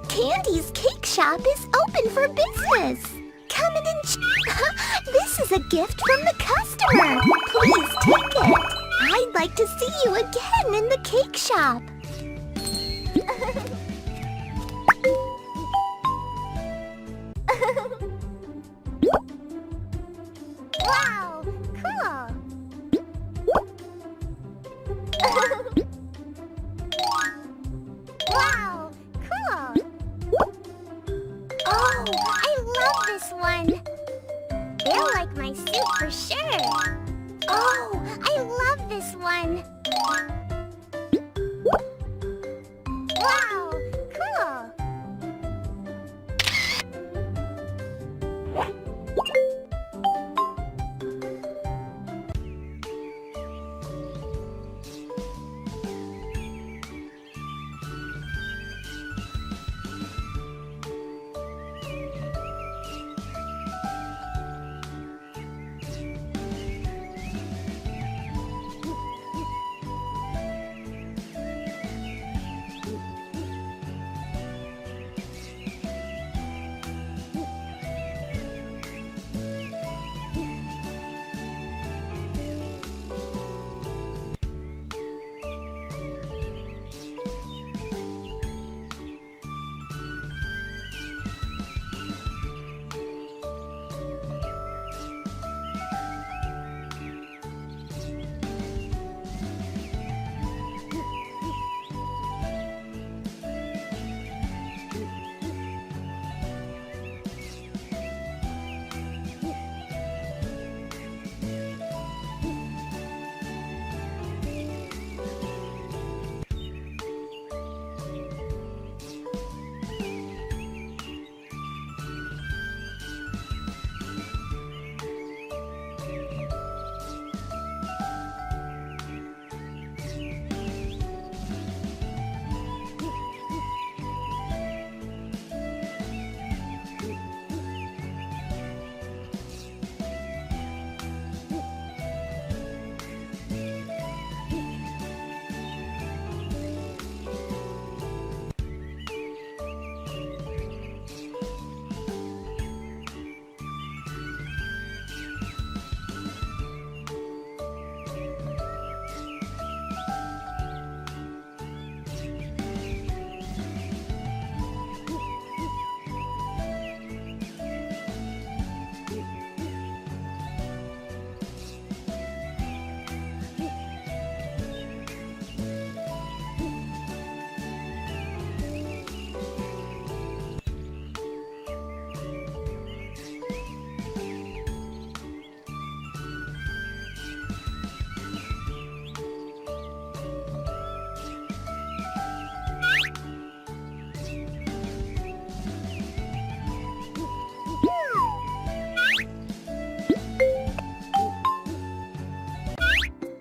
Candy's cake shop is open for business. Come in and This is a gift from the customer. Please take it. I'd like to see you again in the cake shop. Wow, cool. Wow, cool. Oh, I love this one. They'll like my suit for sure. Oh, I love this one. Wow, cool.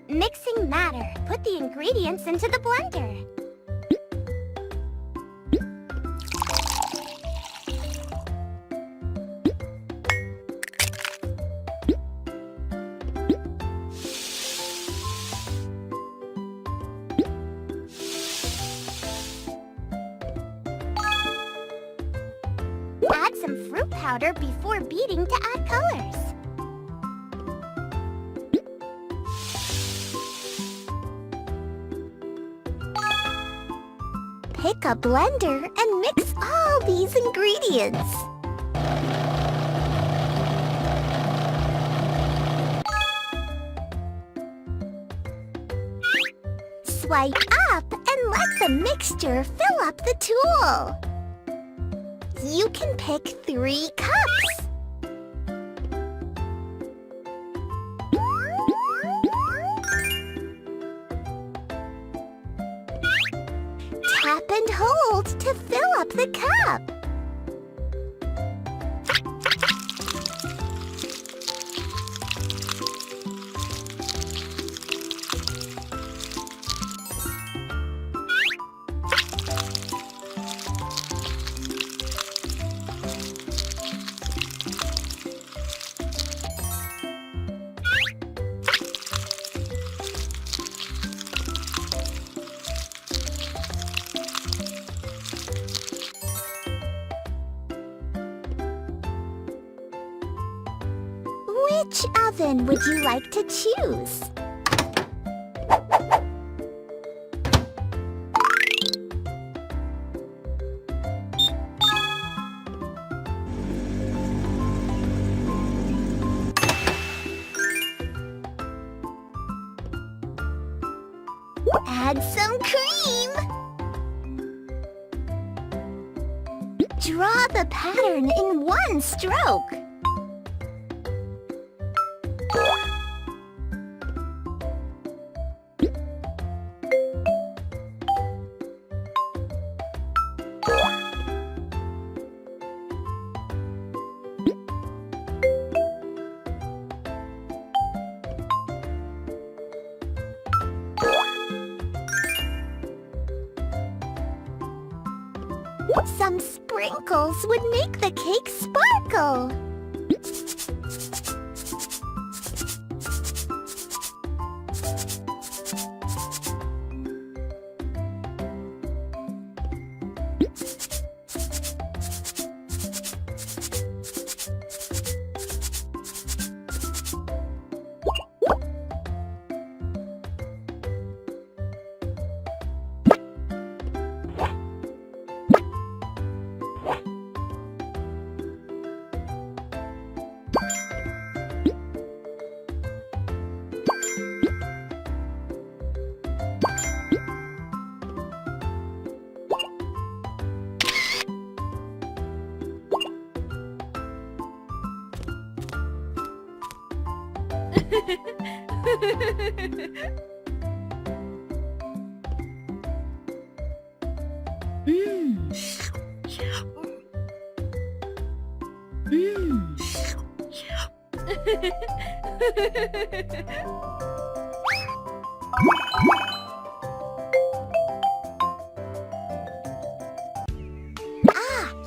Mixing matter. Put the ingredients into the blender. Add some fruit powder before beating to add colors. Pick a blender and mix all these ingredients. Swipe up and let the mixture fill up the tool. You can pick 3 cups. Tap and hold to fill up the cup. Which oven would you like to choose? Add some cream. Draw the pattern in one stroke. Some sprinkles would make the cake sparkle.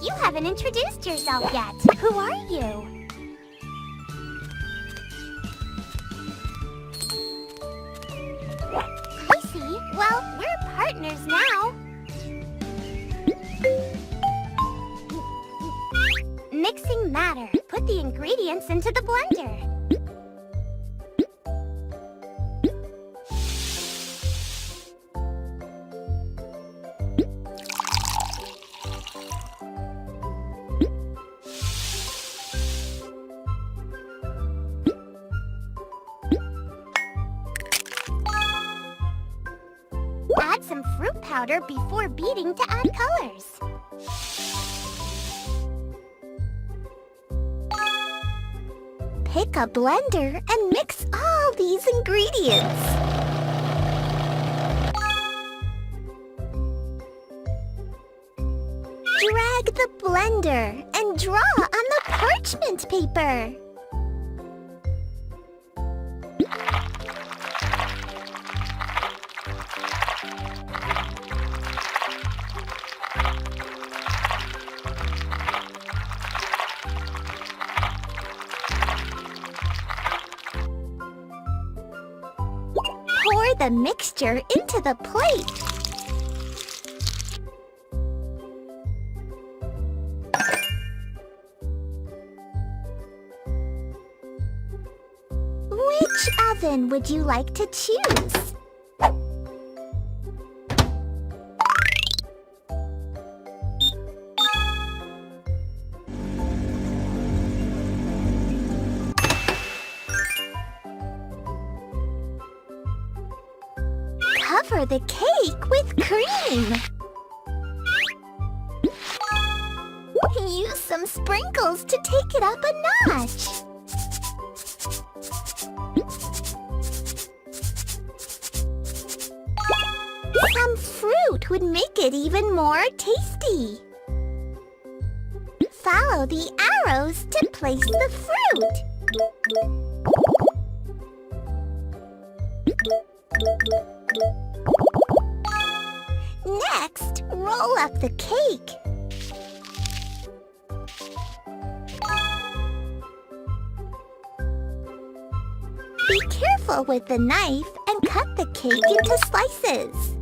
You haven't introduced yourself yet. Who are you? I see. Well, we're partners now. Mixing matter. Put the ingredients into the blender. Add some fruit powder before beating to add colors. Pick a blender and mix all these ingredients. Drag the blender and draw on the parchment paper. Pour the mixture into the plate. Which oven would you like to choose? Cover the cake with cream. Use some sprinkles to take it up a notch. Some fruit would make it even more tasty. Follow the arrows to place the fruit. Next, roll up the cake. Be careful with the knife and cut the cake into slices.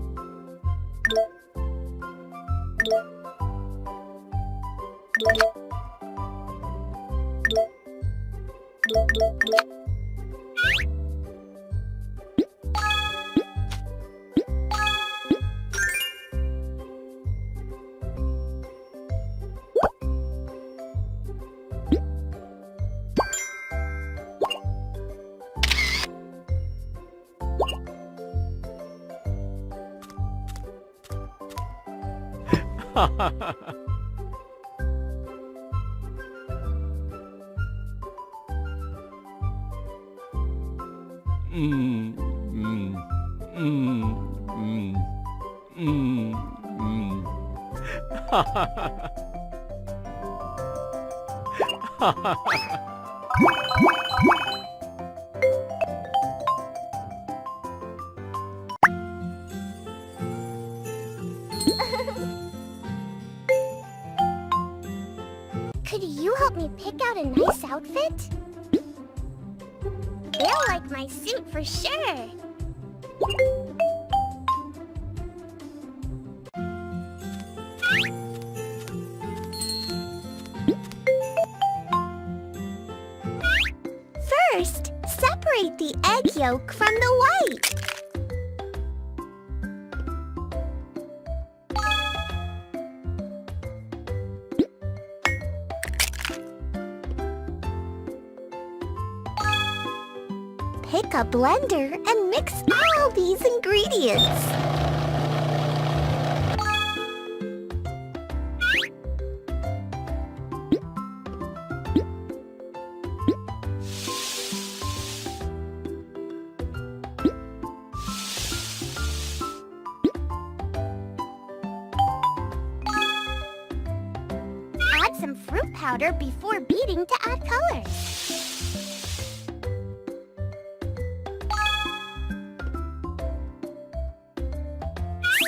Could you help me pick out a nice outfit? They'll like my suit for sure. First, separate the egg yolk from the white. Pick a blender and mix all these ingredients. Add some fruit powder before beating to add colors.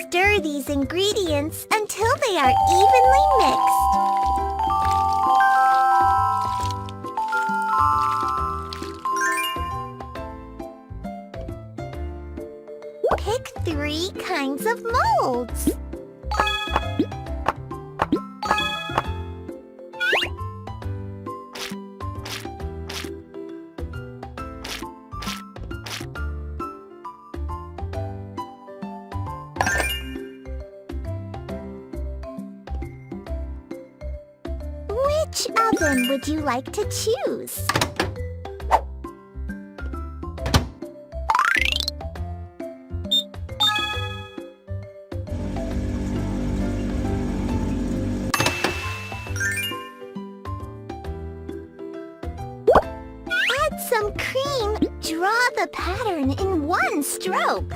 Stir these ingredients until they are evenly mixed. Pick 3 kinds of molds. Which oven would you like to choose? Add some cream. Draw the pattern in one stroke.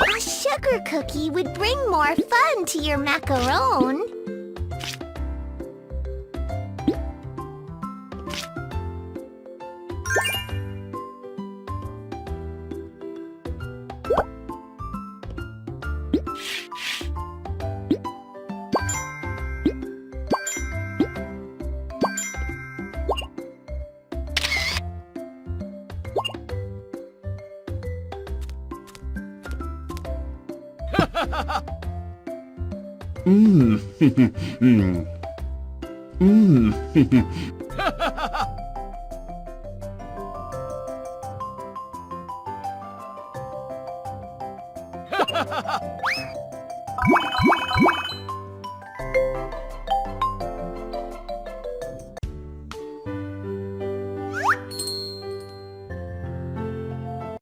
A sugar cookie would bring more fun to your macaron.